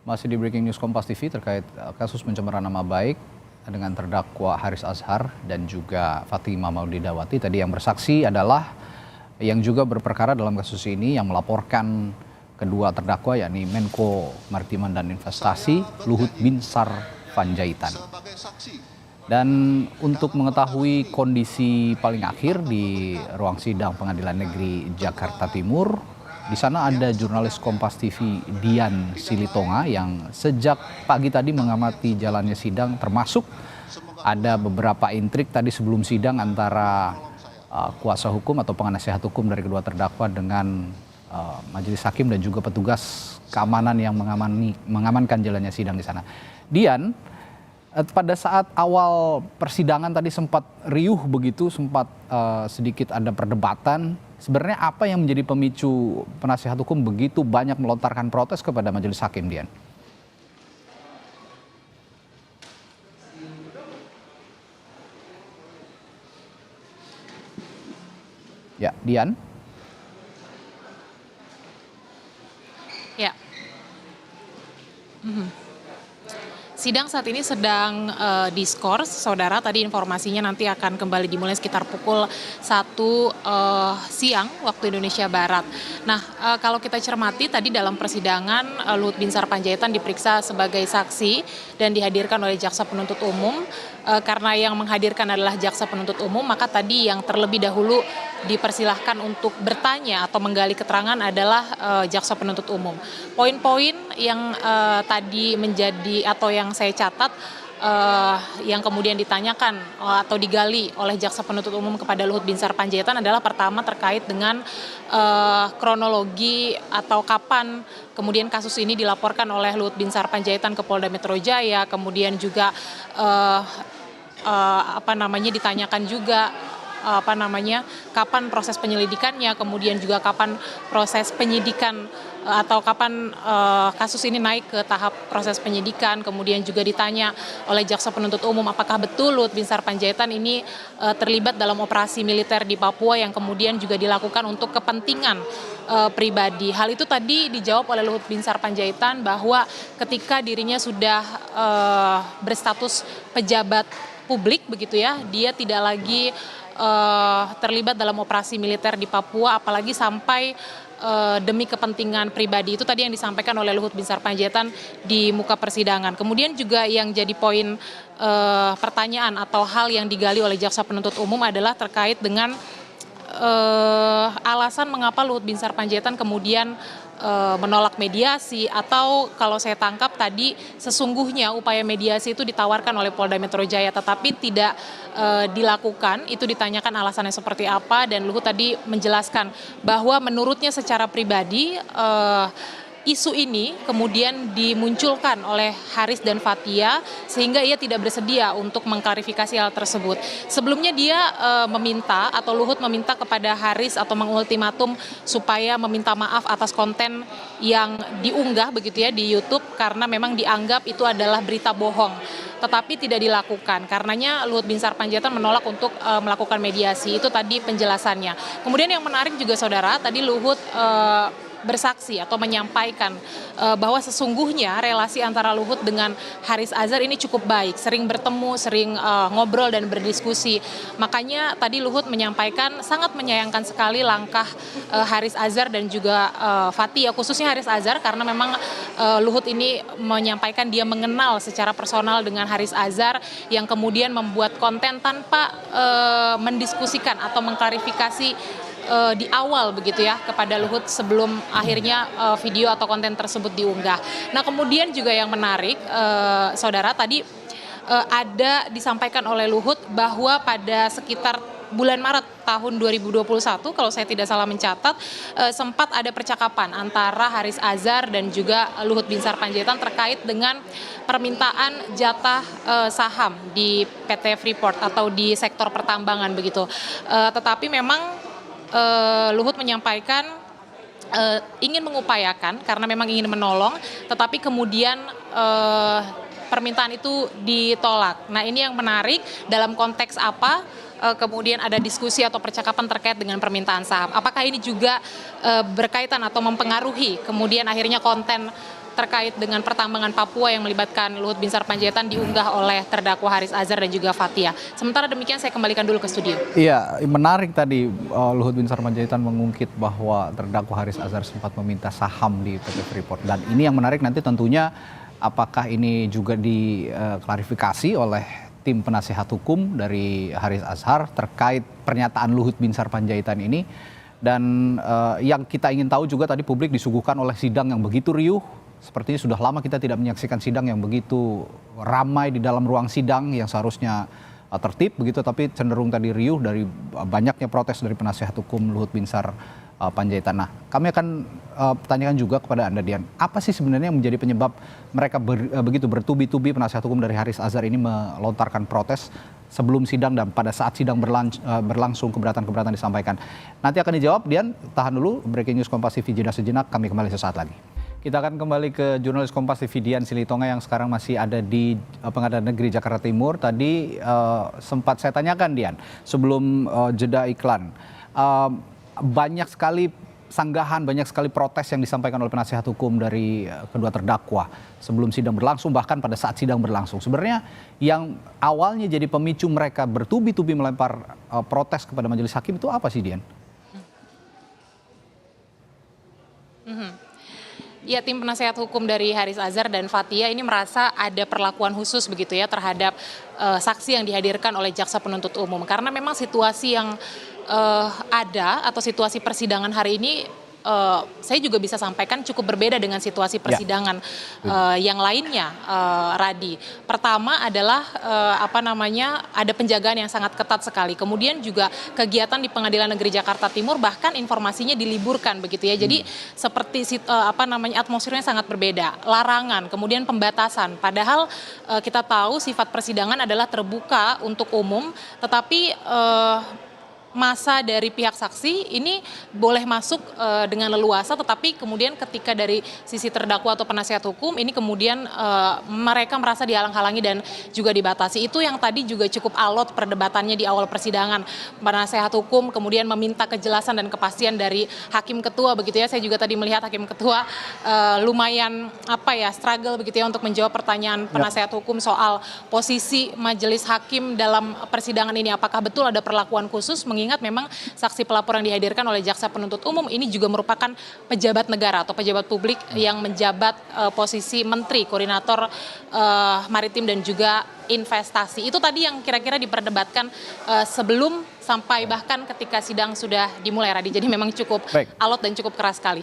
Masih di Breaking News Kompas TV terkait kasus pencemaran nama baik dengan terdakwa Haris Azhar dan juga Fatimah Maudidawati. Tadi yang bersaksi adalah yang juga berperkara dalam kasus ini yang melaporkan kedua terdakwa yakni Menko Maritiman dan Investasi Luhut Binsar Panjaitan. Dan untuk mengetahui kondisi paling akhir di ruang sidang Pengadilan Negeri Jakarta Timur, di sana ada jurnalis Kompas TV Dian Silitonga yang sejak pagi tadi mengamati jalannya sidang, termasuk ada beberapa intrik tadi sebelum sidang antara kuasa hukum atau penasihat hukum dari kedua terdakwa dengan majelis hakim dan juga petugas keamanan yang mengamankan jalannya sidang di sana. Dian, pada saat awal persidangan tadi sempat riuh begitu, sempat sedikit ada perdebatan. Sebenarnya apa yang menjadi pemicu penasihat hukum begitu banyak melontarkan protes kepada majelis hakim, Dian? Ya, Dian. Ya. Sidang saat ini sedang diskors, saudara. Tadi informasinya nanti akan kembali dimulai sekitar pukul 1 siang waktu Indonesia Barat. Nah, kalau kita cermati tadi dalam persidangan Luhut Binsar Panjaitan diperiksa sebagai saksi dan dihadirkan oleh jaksa penuntut umum. Karena yang menghadirkan adalah jaksa penuntut umum, maka tadi yang terlebih dahulu dipersilahkan untuk bertanya atau menggali keterangan adalah jaksa penuntut umum. Poin-poin yang tadi menjadi atau yang saya catat yang kemudian ditanyakan atau digali oleh jaksa penuntut umum kepada Luhut Binsar Panjaitan adalah pertama terkait dengan kronologi atau kapan kemudian kasus ini dilaporkan oleh Luhut Binsar Panjaitan ke Polda Metro Jaya, kemudian juga ditanyakan juga kapan proses penyelidikannya, kemudian juga kapan proses penyidikan atau kapan kasus ini naik ke tahap proses penyidikan. Kemudian juga ditanya oleh jaksa penuntut umum apakah betul Luhut Binsar Panjaitan ini terlibat dalam operasi militer di Papua yang kemudian juga dilakukan untuk kepentingan pribadi. Hal itu tadi dijawab oleh Luhut Binsar Panjaitan bahwa ketika dirinya sudah berstatus pejabat publik begitu ya, dia tidak lagi terlibat dalam operasi militer di Papua, apalagi sampai demi kepentingan pribadi. Itu tadi yang disampaikan oleh Luhut Binsar Panjaitan di muka persidangan. Kemudian juga yang jadi poin pertanyaan atau hal yang digali oleh jaksa penuntut umum adalah terkait dengan alasan mengapa Luhut Binsar Panjaitan kemudian menolak mediasi, atau kalau saya tangkap tadi sesungguhnya upaya mediasi itu ditawarkan oleh Polda Metro Jaya tetapi tidak dilakukan. Itu ditanyakan alasannya seperti apa, dan Luhut tadi menjelaskan bahwa menurutnya secara pribadi isu ini kemudian dimunculkan oleh Haris dan Fathia sehingga ia tidak bersedia untuk mengklarifikasi hal tersebut. Sebelumnya dia meminta atau Luhut meminta kepada Haris atau mengultimatum supaya meminta maaf atas konten yang diunggah begitu ya di YouTube karena memang dianggap itu adalah berita bohong. Tetapi tidak dilakukan. Karenanya Luhut Binsar Panjaitan menolak untuk melakukan mediasi. Itu tadi penjelasannya. Kemudian yang menarik juga saudara, tadi Luhut bersaksi atau menyampaikan bahwa sesungguhnya relasi antara Luhut dengan Haris Azhar ini cukup baik, sering bertemu, sering ngobrol dan berdiskusi. Makanya tadi Luhut menyampaikan sangat menyayangkan sekali langkah Haris Azhar dan juga Fathia, khususnya Haris Azhar karena memang Luhut ini menyampaikan dia mengenal secara personal dengan Haris Azhar yang kemudian membuat konten tanpa mendiskusikan atau mengklarifikasi di awal begitu ya kepada Luhut sebelum akhirnya video atau konten tersebut diunggah. Nah kemudian juga yang menarik saudara tadi ada disampaikan oleh Luhut bahwa pada sekitar bulan Maret tahun 2021 kalau saya tidak salah mencatat sempat ada percakapan antara Haris Azhar dan juga Luhut Binsar Panjaitan terkait dengan permintaan jatah saham di PT Freeport atau di sektor pertambangan begitu. Tetapi memang Luhut menyampaikan ingin mengupayakan karena memang ingin menolong, tetapi kemudian permintaan itu ditolak. Nah ini yang menarik dalam konteks apa kemudian ada diskusi atau percakapan terkait dengan permintaan saham. Apakah ini juga berkaitan atau mempengaruhi kemudian akhirnya konten terkait dengan pertambangan Papua yang melibatkan Luhut Binsar Panjaitan diunggah oleh terdakwa Haris Azhar dan juga Fathia. Sementara demikian saya kembalikan dulu ke studio. Iya, menarik tadi Luhut Binsar Panjaitan mengungkit bahwa terdakwa Haris Azhar sempat meminta saham di PT Freeport. Dan ini yang menarik nanti tentunya apakah ini juga diklarifikasi oleh tim penasehat hukum dari Haris Azhar terkait pernyataan Luhut Binsar Panjaitan ini. Dan yang kita ingin tahu juga tadi publik disuguhkan oleh sidang yang begitu riuh. Sepertinya sudah lama kita tidak menyaksikan sidang yang begitu ramai di dalam ruang sidang yang seharusnya tertib begitu, tapi cenderung tadi riuh dari banyaknya protes dari penasehat hukum Luhut Binsar Panjaitan. Nah, kami akan tanyakan juga kepada Anda, Dian, apa sih sebenarnya yang menjadi penyebab mereka begitu bertubi-tubi penasehat hukum dari Haris Azhar ini melontarkan protes sebelum sidang dan pada saat sidang berlangsung keberatan-keberatan disampaikan. Nanti akan dijawab, Dian, tahan dulu, breaking news Kompas TV jeda sejenak, kami kembali sesaat lagi. Kita akan kembali ke jurnalis Kompas TV Dian Silitonga yang sekarang masih ada di Pengadilan Negeri Jakarta Timur. Tadi sempat saya tanyakan, Dian, sebelum jeda iklan, banyak sekali sanggahan, banyak sekali protes yang disampaikan oleh penasehat hukum dari kedua terdakwa sebelum sidang berlangsung, bahkan pada saat sidang berlangsung. Sebenarnya yang awalnya jadi pemicu mereka bertubi-tubi melempar protes kepada majelis hakim itu apa sih, Dian? Ya, tim penasehat hukum dari Haris Azhar dan Fathia ini merasa ada perlakuan khusus begitu ya terhadap saksi yang dihadirkan oleh jaksa penuntut umum. Karena memang situasi yang ada atau situasi persidangan hari ini saya juga bisa sampaikan cukup berbeda dengan situasi persidangan yang lainnya, Radi. Pertama adalah ada penjagaan yang sangat ketat sekali. Kemudian juga kegiatan di Pengadilan Negeri Jakarta Timur bahkan informasinya diliburkan begitu ya. Jadi seperti atmosfernya sangat berbeda. Larangan, kemudian pembatasan. Padahal kita tahu sifat persidangan adalah terbuka untuk umum, tetapi masa dari pihak saksi ini boleh masuk dengan leluasa, tetapi kemudian ketika dari sisi terdakwa atau penasihat hukum ini kemudian mereka merasa dihalang-halangi dan juga dibatasi. Itu yang tadi juga cukup alot perdebatannya di awal persidangan. Penasihat hukum kemudian meminta kejelasan dan kepastian dari hakim ketua begitu ya. Saya juga tadi melihat hakim ketua lumayan struggle begitu ya untuk menjawab pertanyaan penasihat hukum soal posisi majelis hakim dalam persidangan ini. Apakah betul ada perlakuan khusus mengingat memang saksi pelapor yang dihadirkan oleh jaksa penuntut umum ini juga merupakan pejabat negara atau pejabat publik yang menjabat posisi menteri, koordinator maritim dan juga investasi. Itu tadi yang kira-kira diperdebatkan sebelum sampai bahkan ketika sidang sudah dimulai, Radi. Jadi memang cukup alot dan cukup keras sekali.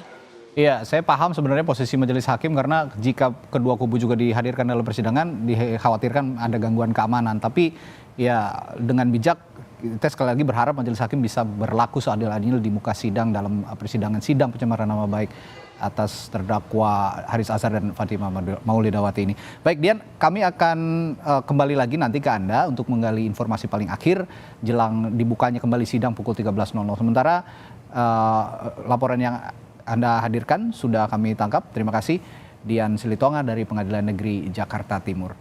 Iya, saya paham sebenarnya posisi majelis hakim karena jika kedua kubu juga dihadirkan dalam persidangan dikhawatirkan ada gangguan keamanan. Tapi ya dengan bijak kita sekali lagi berharap majelis hakim bisa berlaku seadil-adil di muka sidang dalam persidangan sidang pencemaran nama baik atas terdakwa Haris Azhar dan Fathia Maulidawati ini. Baik, Dian, kami akan kembali lagi nanti ke Anda untuk menggali informasi paling akhir jelang dibukanya kembali sidang pukul 13.00. Sementara laporan yang Anda hadirkan sudah kami tangkap. Terima kasih, Dian Silitonga dari Pengadilan Negeri Jakarta Timur.